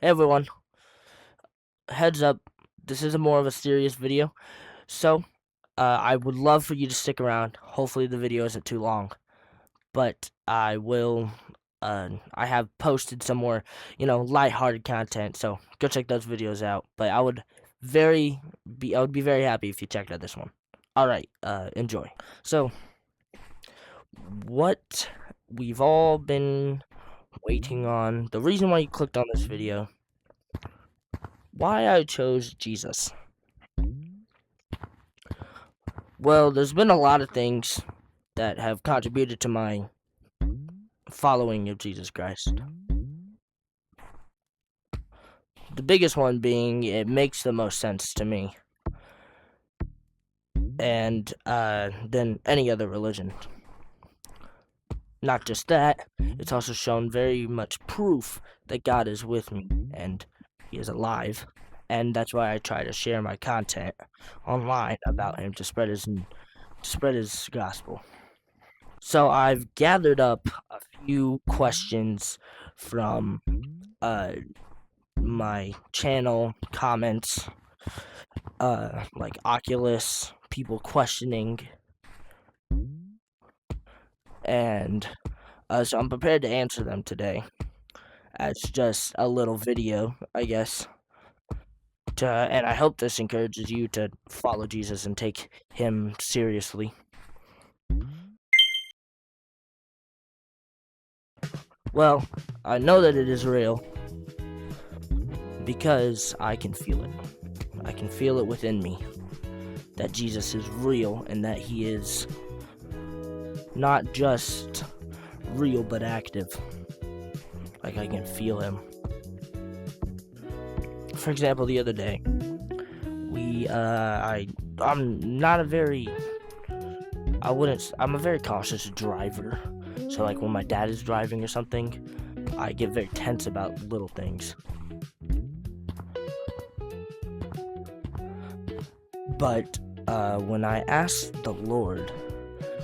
Hey everyone, heads up, this is a more of a serious video, so I would love for you to stick around. Hopefully the video isn't too long, but I have posted some more, lighthearted content, so go check those videos out. But I would be very happy if you checked out this one. Alright, enjoy. So, what we've all been waiting on, the reason why you clicked on this video, why I chose Jesus. Well, there's been a lot of things that have contributed to my following of Jesus Christ. The biggest one being it makes the most sense to me, and than any other religion. Not just that, it's also shown very much proof that God is with me and He is alive, and that's why I try to share my content online about Him to spread His gospel. So I've gathered up a few questions from my channel comments, like Oculus, people questioning, and so I'm prepared to answer them today as just a little video, I guess. And I hope this encourages you to follow Jesus and take Him seriously. Well, I know that it is real because I can feel it. I can feel it within me that Jesus is real and that He is not just real but active. Like I can feel Him. For example, the other day, I'm a very cautious driver. So like when my dad is driving or something, I get very tense about little things. But when I asked the Lord,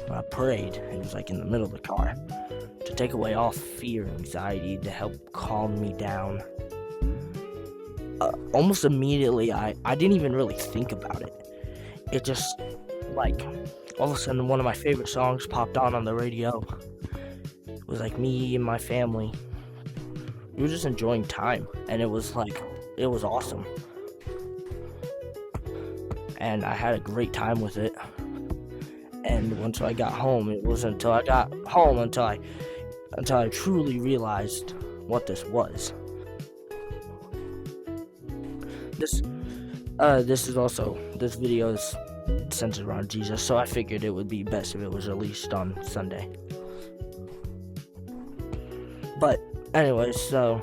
when I prayed, it was like in the middle of the car, to take away all fear and anxiety, to help calm me down. Almost immediately, I didn't even really think about it. It just, like, all of a sudden, one of my favorite songs popped on the radio. It was like me and my family. We were just enjoying time, and it was awesome. And I had a great time with it. And once I got home, it wasn't until I got home until I truly realized what this was. This video is centered around Jesus, so I figured it would be best if it was released on Sunday. But anyways, so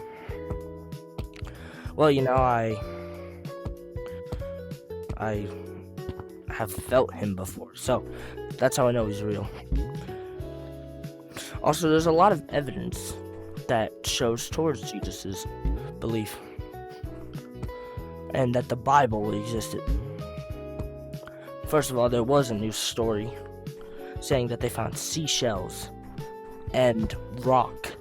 well, I have felt Him before, so that's how I know He's real. Also, there's a lot of evidence that shows towards Jesus's belief and that the Bible existed. First of all, there was a news story saying that they found seashells and rock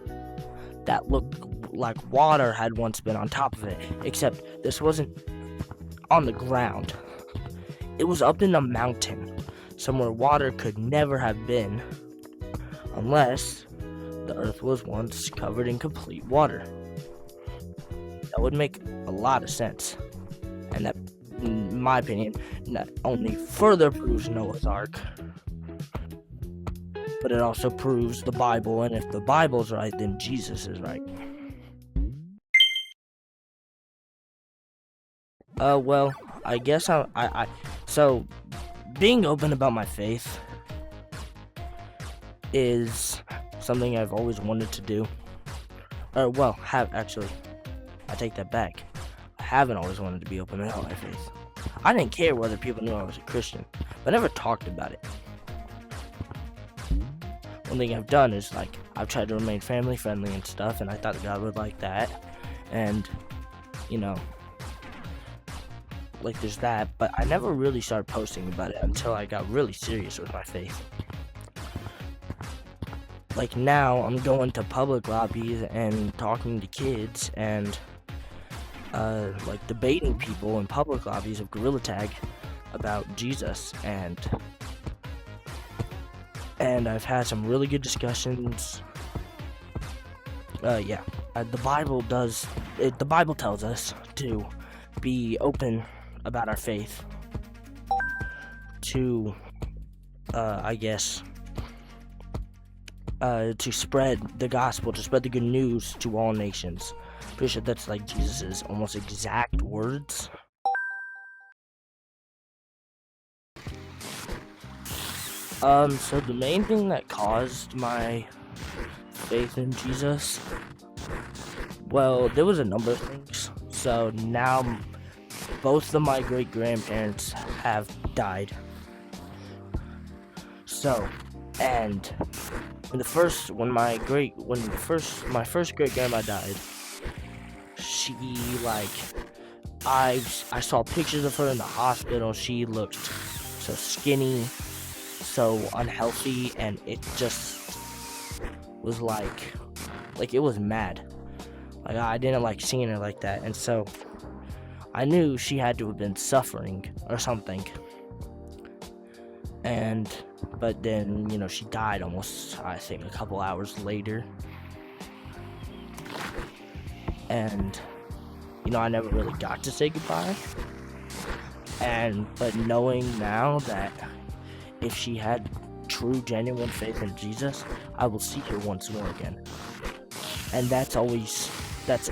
that looked like water had once been on top of it, except this wasn't on the ground. It was up in a mountain, somewhere water could never have been, unless the earth was once covered in complete water. That would make a lot of sense, and that, in my opinion, not only further proves Noah's Ark, but it also proves the Bible, and if the Bible's right, then Jesus is right. Well, I guess so being open about my faith is something I've always wanted to do. I take that back. I haven't always wanted to be open about my faith. I didn't care whether people knew I was a Christian, but I never talked about it. One thing I've done is, I've tried to remain family friendly and stuff, and I thought God would like that, and, there's that, but I never really started posting about it until I got really serious with my faith. Now, I'm going to public lobbies and talking to kids, and like debating people in public lobbies of Gorilla Tag about Jesus, and I've had some really good discussions. Yeah, the Bible tells us to be open about our faith, to I guess to spread the gospel, to spread the good news to all nations. Pretty sure that's like Jesus's almost exact words. So the main thing that caused my faith in Jesus, well, there was a number of things. So now both of my great grandparents have died. So, and when my first great grandma died, she I saw pictures of her in the hospital. She looked so skinny, so unhealthy, and it just was like it was mad. Like, I didn't like seeing her like that, and so I knew she had to have been suffering or something. But then, she died almost, I think, a couple hours later. And, I never really got to say goodbye. But knowing now that if she had true, genuine faith in Jesus, I will see her once more again. And that's always helped.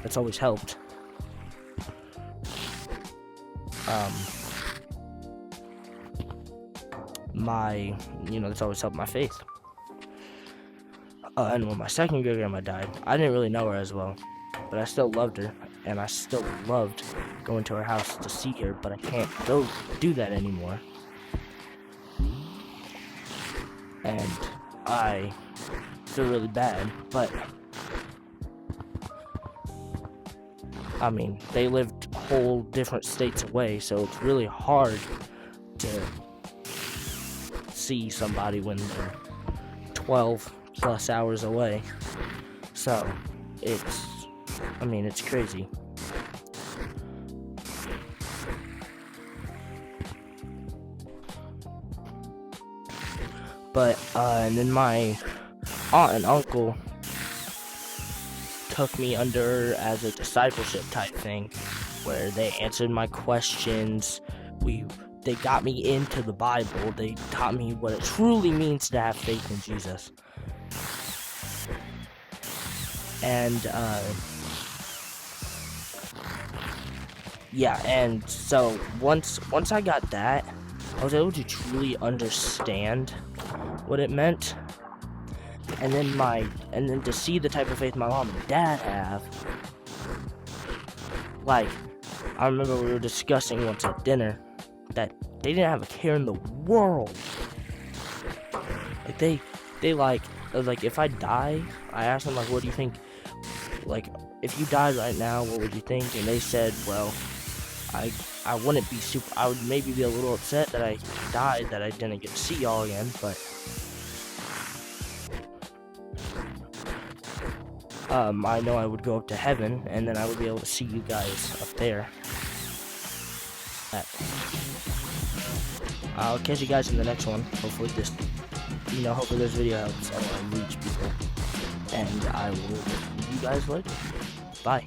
That's always helped my faith. And when my second great grandma died, I didn't really know her as well, but I still loved her, and I still loved going to her house to see her, but I can't go do that anymore. And I feel really bad, but I mean, they lived whole different states away, so it's really hard to see somebody when they're 12 plus hours away. So it's crazy. But and then my aunt and uncle took me under as a discipleship type thing, where they answered my questions. They got me into the Bible. They taught me what it truly means to have faith in Jesus. And and so once I got that, I was able to truly understand what it meant. And then to see the type of faith my mom and dad have. Like, I remember we were discussing once at dinner that they didn't have a care in the world. Like, they if I die, I asked them, like, what do you think? Like, if you died right now, what would you think? And they said, well, I wouldn't be I would maybe be a little upset that I died, that I didn't get to see y'all again, but I know I would go up to heaven, and then I would be able to see you guys up there. I'll catch you guys in the next one. Hopefully this video helps reach people. And I will see you guys later. Bye.